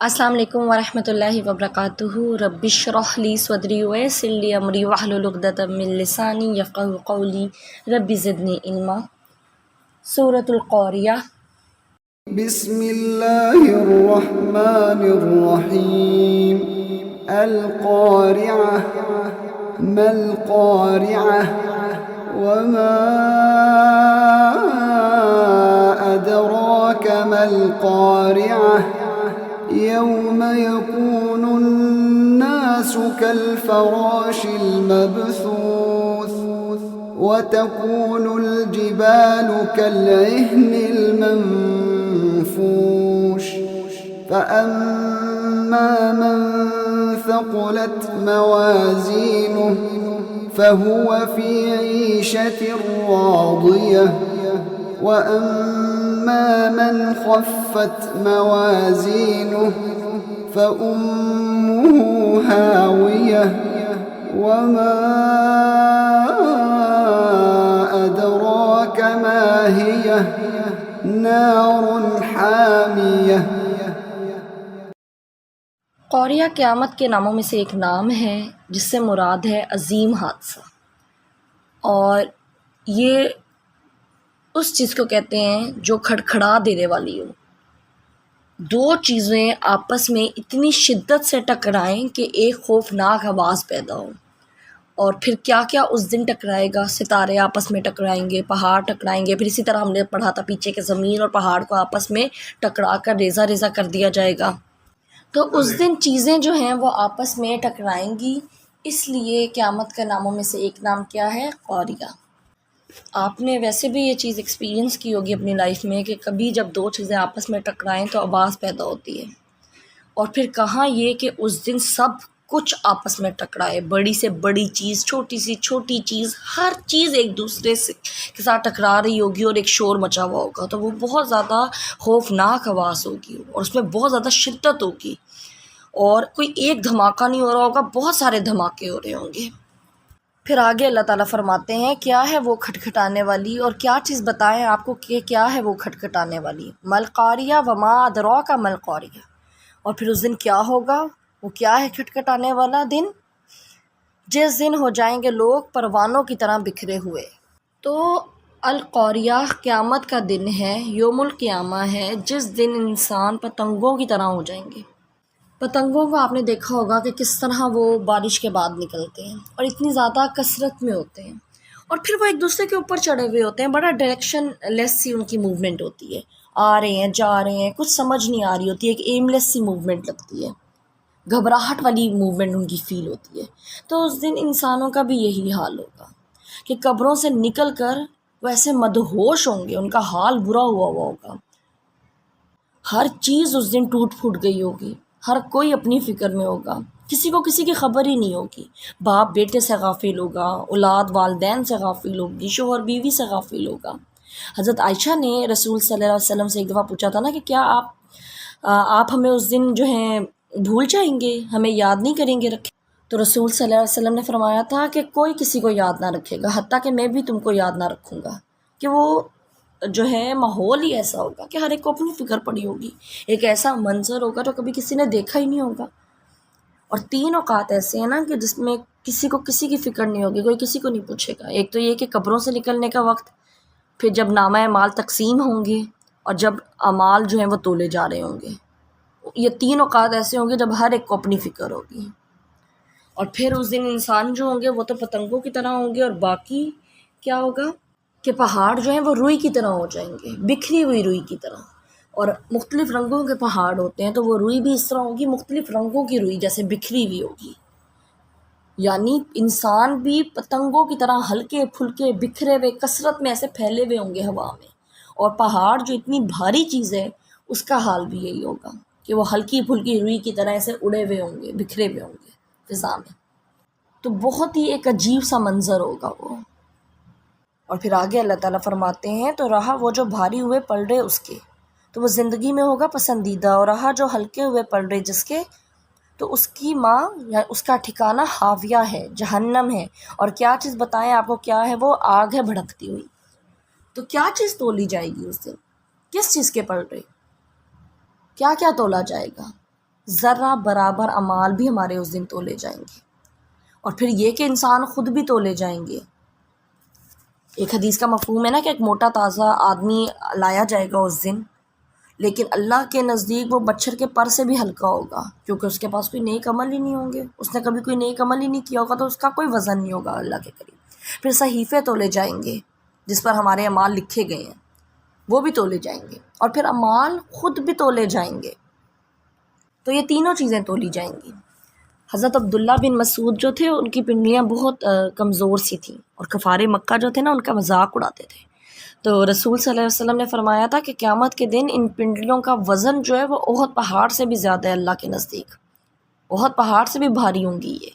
السلام علیکم ورحمۃ اللہ وبرکاتہ۔ رب اشرح لی صدری ویسر لی امری واحلل عقدۃ من لسانی یفقہوا قولی رب زدنی علما۔ سورۃ القاریہ۔ بسم اللہ الرحمن الرحیم۔ القارعہ ما القارعہ وما ادراک ما القارعہ یوم یکون الناس کالفراش المبثوث وتكون الجبال كالعهن المنفوش فأما من ثقلت موازينه فهو في عيشة راضية وأما من خفت موازينه فأمه هاوية وما أدراك ما هي نار حامية۔ قاریہ قیامت کے ناموں میں سے ایک نام ہے جس سے مراد ہے عظیم حادثہ، اور یہ اس چیز کو کہتے ہیں جو کھڑکھڑا دینے والی ہو۔ دو چیزیں آپس میں اتنی شدت سے ٹکرائیں کہ ایک خوفناک آواز پیدا ہو، اور پھر کیا کیا اس دن ٹکرائے گا۔ ستارے آپس میں ٹکرائیں گے، پہاڑ ٹکرائیں گے، پھر اسی طرح ہم نے پڑھا تھا پیچھے کہ زمین اور پہاڑ کو آپس میں ٹکرا کر ریزہ ریزہ کر دیا جائے گا۔ تو اس دن چیزیں جو ہیں وہ آپس میں ٹکرائیں گی، اس لیے قیامت کے ناموں میں سے ایک نام کیا ہے؟ قاریہ۔ آپ نے ویسے بھی یہ چیز ایکسپیرینس کی ہوگی اپنی لائف میں کہ کبھی جب دو چیزیں آپس میں ٹکرائیں تو آواز پیدا ہوتی ہے، اور پھر کہاں یہ کہ اس دن سب کچھ آپس میں ٹکرائے، بڑی سے بڑی چیز، چھوٹی سی چھوٹی چیز، ہر چیز ایک دوسرے سے کے ساتھ ٹکرا رہی ہوگی اور ایک شور مچا ہوا ہوگا، تو وہ بہت زیادہ خوفناک آواز ہوگی اور اس میں بہت زیادہ شدت ہوگی، اور کوئی ایک دھماکہ نہیں ہو رہا ہوگا، بہت سارے دھماکے ہو رہے ہوں گے۔ پھر آگے اللہ تعالیٰ فرماتے ہیں کیا ہے وہ کھٹکھٹانے والی، اور کیا چیز بتائیں آپ کو کہ کیا ہے وہ کھٹکھٹانے والی۔ مل قاریہ وما ادراک مل قاریہ، اور پھر اس دن کیا ہوگا، وہ کیا ہے کھٹکھٹانے والا دن؟ جس دن ہو جائیں گے لوگ پروانوں کی طرح بکھرے ہوئے۔ تو القاریہ قیامت کا دن ہے، یوم القیامہ ہے، جس دن انسان پتنگوں کی طرح ہو جائیں گے۔ پتنگوں کو آپ نے دیکھا ہوگا کہ کس طرح وہ بارش کے بعد نکلتے ہیں اور اتنی زیادہ کثرت میں ہوتے ہیں، اور پھر وہ ایک دوسرے کے اوپر چڑھے ہوئے ہوتے ہیں، بڑا ڈائریکشن لیس سی ان کی موومنٹ ہوتی ہے، آ رہے ہیں جا رہے ہیں، کچھ سمجھ نہیں آ رہی ہوتی ہے، ایک ایم لیس سی موومنٹ لگتی ہے، گھبراہٹ والی موومنٹ ان کی فیل ہوتی ہے۔ تو اس دن انسانوں کا بھی یہی حال ہوگا کہ قبروں سے نکل کر وہ ایسے مدہوش ہوں گے، ان کا حال برا ہوا ہوگا، ہر چیز اس دن ٹوٹ پھوٹ گئی ہوگی، ہر کوئی اپنی فکر میں ہوگا، کسی کو کسی کی خبر ہی نہیں ہوگی، باپ بیٹے سے غافل ہوگا، اولاد والدین سے غافل ہوگی، شوہر بیوی سے غافل ہوگا۔ حضرت عائشہ نے رسول صلی اللہ علیہ وسلم سے ایک دفعہ پوچھا تھا نا کہ کیا آپ ہمیں اس دن جو ہیں بھول جائیں گے، ہمیں یاد نہیں کریں گے رکھے؟ تو رسول صلی اللہ علیہ وسلم نے فرمایا تھا کہ کوئی کسی کو یاد نہ رکھے گا، حتیٰ کہ میں بھی تم کو یاد نہ رکھوں گا، کہ وہ جو ہے ماحول ہی ایسا ہوگا کہ ہر ایک کو اپنی فکر پڑی ہوگی، ایک ایسا منظر ہوگا جو کبھی کسی نے دیکھا ہی نہیں ہوگا۔ اور 3 اوقات ایسے ہیں نا کہ جس میں کسی کو کسی کی فکر نہیں ہوگی، کوئی کسی کو نہیں پوچھے گا۔ ایک تو یہ کہ قبروں سے نکلنے کا وقت، پھر جب نامہ اعمال تقسیم ہوں گے، اور جب اعمال جو ہیں وہ تولے جا رہے ہوں گے۔ یہ 3 اوقات ایسے ہوں گے جب ہر ایک کو اپنی فکر ہوگی، اور پھر اس دن انسان جو ہوں گے وہ تو پتنگوں کی طرح ہوں گے، اور باقی کیا ہوگا کہ پہاڑ جو ہیں وہ روئی کی طرح ہو جائیں گے، بکھری ہوئی روئی کی طرح، اور مختلف رنگوں کے پہاڑ ہوتے ہیں تو وہ روئی بھی اس طرح ہوگی، مختلف رنگوں کی روئی جیسے بکھری ہوئی ہوگی، یعنی انسان بھی پتنگوں کی طرح ہلکے پھلکے بکھرے ہوئے کثرت میں ایسے پھیلے ہوئے ہوں گے ہوا میں، اور پہاڑ جو اتنی بھاری چیز ہے اس کا حال بھی یہی ہوگا کہ وہ ہلکی پھلکی روئی کی طرح ایسے اڑے ہوئے ہوں گے، بکھرے ہوئے ہوں گے فضا میں۔ تو بہت ہی ایک عجیب سا منظر ہوگا وہ۔ اور پھر آگے اللہ تعالیٰ فرماتے ہیں تو رہا وہ جو بھاری ہوئے پلڑے اس کے، تو وہ زندگی میں ہوگا پسندیدہ، اور رہا جو ہلکے ہوئے پلڑے جس کے، تو اس کی ماں یا اس کا ٹھکانہ حاویہ ہے، جہنم ہے۔ اور کیا چیز بتائیں آپ کو کیا ہے وہ؟ آگ ہے بھڑکتی ہوئی۔ تو کیا چیز تولی جائے گی اس دن؟ کس چیز کے پلڑے؟ کیا کیا تولا جائے گا؟ ذرہ برابر اعمال بھی ہمارے اس دن تولے جائیں گے، اور پھر یہ کہ انسان خود بھی تولے جائیں گے۔ ایک حدیث کا مفہوم ہے نا کہ ایک موٹا تازہ آدمی لایا جائے گا اس دن، لیکن اللہ کے نزدیک وہ مچھر کے پر سے بھی ہلکا ہوگا، کیونکہ اس کے پاس کوئی نیک عمل ہی نہیں ہوں گے، اس نے کبھی کوئی نیک عمل ہی نہیں کیا ہوگا، تو اس کا کوئی وزن نہیں ہوگا اللہ کے قریب۔ پھر صحیفے تولے جائیں گے جس پر ہمارے اعمال لکھے گئے ہیں، وہ بھی تولے جائیں گے، اور پھر اعمال خود بھی تولے جائیں گے۔ تو یہ تینوں چیزیں تولی جائیں گی۔ حضرت عبداللہ بن مسعود جو تھے، ان کی پنڈلیاں بہت کمزور سی تھیں، اور کفار مکہ جو تھے نا، ان کا مذاق اڑاتے تھے۔ تو رسول صلی اللہ علیہ وسلم نے فرمایا تھا کہ قیامت کے دن ان پنڈلیوں کا وزن جو ہے وہ احد پہاڑ سے بھی زیادہ ہے اللہ کے نزدیک، احد پہاڑ سے بھی بھاری ہوں گی یہ،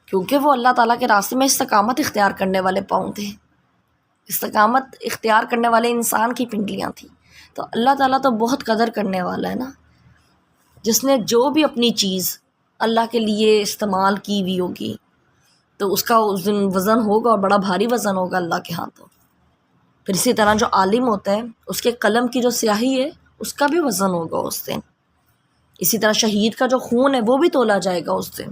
کیونکہ وہ اللہ تعالیٰ کے راستے میں استقامت اختیار کرنے والے پاؤں تھے، استقامت اختیار کرنے والے انسان کی پنڈلیاں تھیں۔ تو اللہ تعالیٰ تو بہت قدر کرنے والا ہے نا، جس نے جو بھی اپنی چیز اللہ کے لیے استعمال کی ہوئی ہوگی تو اس کا اس دن وزن ہوگا، اور بڑا بھاری وزن ہوگا اللہ کے ہاتھوں۔ پھر اسی طرح جو عالم ہوتا ہے، اس کے قلم کی جو سیاہی ہے اس کا بھی وزن ہوگا اس دن۔ اسی طرح شہید کا جو خون ہے وہ بھی تولا جائے گا اس دن۔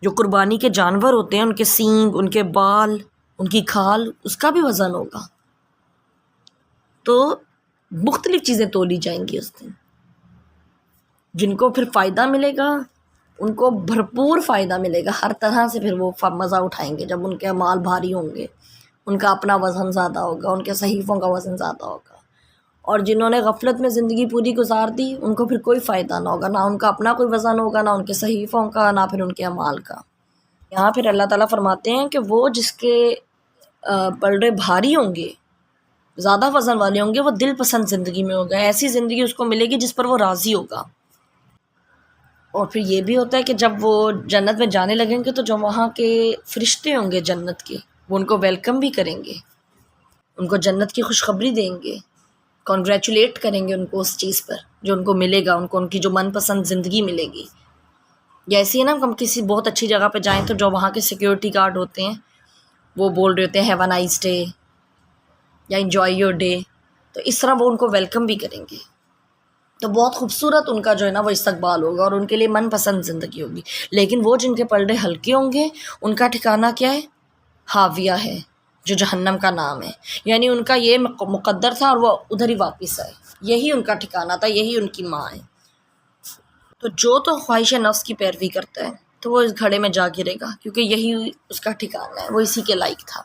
جو قربانی کے جانور ہوتے ہیں، ان کے سینگ، ان کے بال، ان کی کھال، اس کا بھی وزن ہوگا۔ تو مختلف چیزیں تولی جائیں گی اس دن۔ جن کو پھر فائدہ ملے گا، ان کو بھرپور فائدہ ملے گا، ہر طرح سے پھر وہ مزہ اٹھائیں گے جب ان کے اعمال بھاری ہوں گے، ان کا اپنا وزن زیادہ ہوگا، ان کے صحیفوں کا وزن زیادہ ہوگا۔ اور جنہوں نے غفلت میں زندگی پوری گزار دی، ان کو پھر کوئی فائدہ نہ ہوگا، نہ ان کا اپنا کوئی وزن ہوگا، نہ ان کے صحیفوں کا، نہ پھر ان کے اعمال کا۔ یہاں پھر اللہ تعالیٰ فرماتے ہیں کہ وہ جس کے پلڑے بھاری ہوں گے، زیادہ وزن والے ہوں گے، وہ دل پسند زندگی میں ہوگا، ایسی زندگی اس کو ملے گی جس پر وہ راضی ہوگا۔ اور پھر یہ بھی ہوتا ہے کہ جب وہ جنت میں جانے لگیں گے تو جو وہاں کے فرشتے ہوں گے جنت کے، وہ ان کو ویلکم بھی کریں گے، ان کو جنت کی خوشخبری دیں گے، کانگریچولیٹ کریں گے ان کو اس چیز پر جو ان کو ملے گا، ان کی جو من پسند زندگی ملے گی۔ جیسے نا ہم کسی بہت اچھی جگہ پہ جائیں تو جو وہاں کے سیکیورٹی گارڈ ہوتے ہیں وہ بول رہے ہوتے ہیں ہیو اے نائس ڈے یا انجوائے یور ڈے، تو اس طرح وہ ان کو ویلکم بھی کریں گے۔ تو بہت خوبصورت ان کا جو ہے نا وہ استقبال ہوگا، اور ان کے لیے من پسند زندگی ہوگی۔ لیکن وہ جن کے پلڑے ہلکے ہوں گے، ان کا ٹھکانہ کیا ہے؟ حاویہ ہے، جو جہنم کا نام ہے۔ یعنی ان کا یہ مقدر تھا اور وہ ادھر ہی واپس آئے، یہی ان کا ٹھکانہ تھا، یہی ان کی ماں ہے۔ تو جو تو خواہش نفس کی پیروی کرتا ہے تو وہ اس گھڑے میں جا گرے گا، کیونکہ یہی اس کا ٹھکانہ ہے، وہ اسی کے لائق تھا۔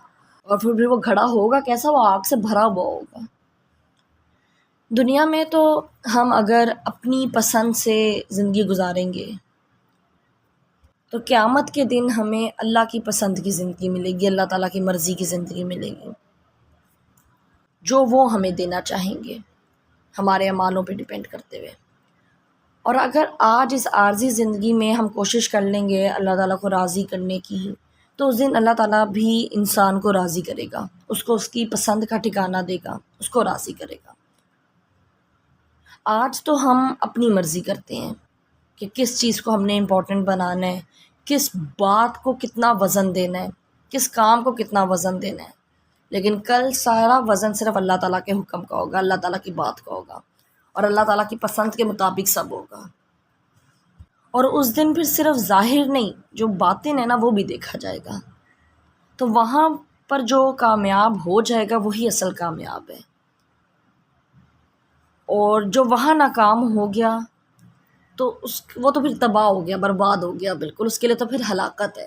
اور پھر وہ گھڑا ہوگا کیسا؟ وہ آگ سے بھرا ہوا ہوگا۔ دنیا میں تو ہم اگر اپنی پسند سے زندگی گزاریں گے تو قیامت کے دن ہمیں اللہ کی پسند کی زندگی ملے گی، اللہ تعالیٰ کی مرضی کی زندگی ملے گی، جو وہ ہمیں دینا چاہیں گے ہمارے اعمالوں پہ ڈیپینڈ کرتے ہوئے۔ اور اگر آج اس عارضی زندگی میں ہم کوشش کر لیں گے اللہ تعالیٰ کو راضی کرنے کی، تو اس دن اللہ تعالیٰ بھی انسان کو راضی کرے گا، اس کو اس کی پسند کا ٹھکانہ دے گا، اس کو راضی کرے گا۔ آج تو ہم اپنی مرضی کرتے ہیں کہ کس چیز کو ہم نے امپورٹنٹ بنانا ہے، کس بات کو کتنا وزن دینا ہے، کس کام کو کتنا وزن دینا ہے، لیکن کل سارا وزن صرف اللہ تعالیٰ کے حکم کا ہوگا، اللہ تعالیٰ کی بات کا ہوگا، اور اللہ تعالیٰ کی پسند کے مطابق سب ہوگا۔ اور اس دن پھر صرف ظاہر نہیں، جو باطن ہے نا وہ بھی دیکھا جائے گا۔ تو وہاں پر جو کامیاب ہو جائے گا وہی اصل کامیاب ہے، اور جو وہاں ناکام ہو گیا تو وہ تو پھر تباہ ہو گیا، برباد ہو گیا بالکل، اس کے لیے تو پھر ہلاکت ہے،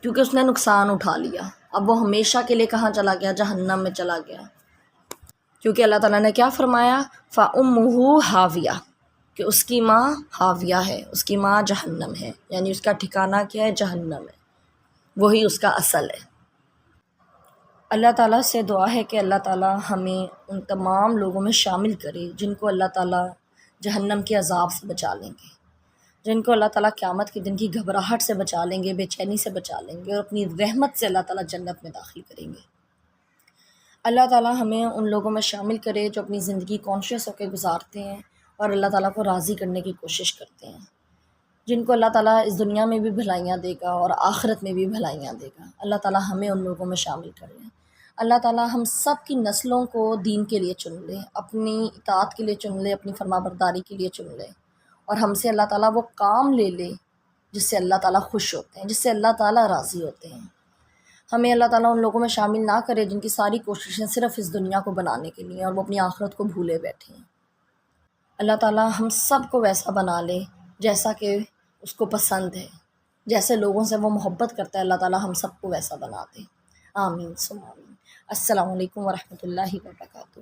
کیونکہ اس نے نقصان اٹھا لیا۔ اب وہ ہمیشہ کے لیے کہاں چلا گیا؟ جہنم میں چلا گیا، کیونکہ اللہ تعالیٰ نے کیا فرمایا؟ فَأُمُّهُ حاویہ، کہ اس کی ماں حاویہ ہے، اس کی ماں جہنم ہے، یعنی اس کا ٹھکانہ کیا ہے؟ جہنم ہے، وہی اس کا اصل ہے۔ اللہ تعالیٰ سے دعا ہے کہ اللہ تعالیٰ ہمیں ان تمام لوگوں میں شامل کرے جن کو اللہ تعالیٰ جہنم کے عذاب سے بچا لیں گے، جن کو اللہ تعالیٰ قیامت کے دن کی گھبراہٹ سے بچا لیں گے، بے چینی سے بچا لیں گے، اور اپنی رحمت سے اللہ تعالیٰ جنت میں داخل کریں گے۔ اللہ تعالیٰ ہمیں ان لوگوں میں شامل کرے جو اپنی زندگی کانشیس ہو کے گزارتے ہیں اور اللہ تعالیٰ کو راضی کرنے کی کوشش کرتے ہیں، جن کو اللہ تعالیٰ اس دنیا میں بھی بھلائیاں دے گا اور آخرت میں بھی بھلائیاں دے گا۔ اللہ تعالیٰ ہمیں ان لوگوں میں شامل کر لیں۔ اللہ تعالیٰ ہم سب کی نسلوں کو دین کے لیے چن لے، اپنی اطاعت کے لیے چن لے، اپنی فرما برداری کے لیے چن لے، اور ہم سے اللہ تعالیٰ وہ کام لے لے جس سے اللہ تعالیٰ خوش ہوتے ہیں، جس سے اللہ تعالیٰ راضی ہوتے ہیں۔ ہمیں اللہ تعالیٰ ان لوگوں میں شامل نہ کرے جن کی ساری کوششیں صرف اس دنیا کو بنانے کے لیے اور وہ اپنی آخرت کو بھولے بیٹھے ہیں۔ اللہ تعالیٰ ہم سب کو ویسا بنا لے جیسا کہ اس کو پسند ہے، جیسے لوگوں سے وہ محبت کرتا ہے، اللہ تعالیٰ ہم سب کو ویسا بنا دے۔ آمین ثم آمین۔ السلام علیکم ورحمۃ اللہ وبرکاتہ۔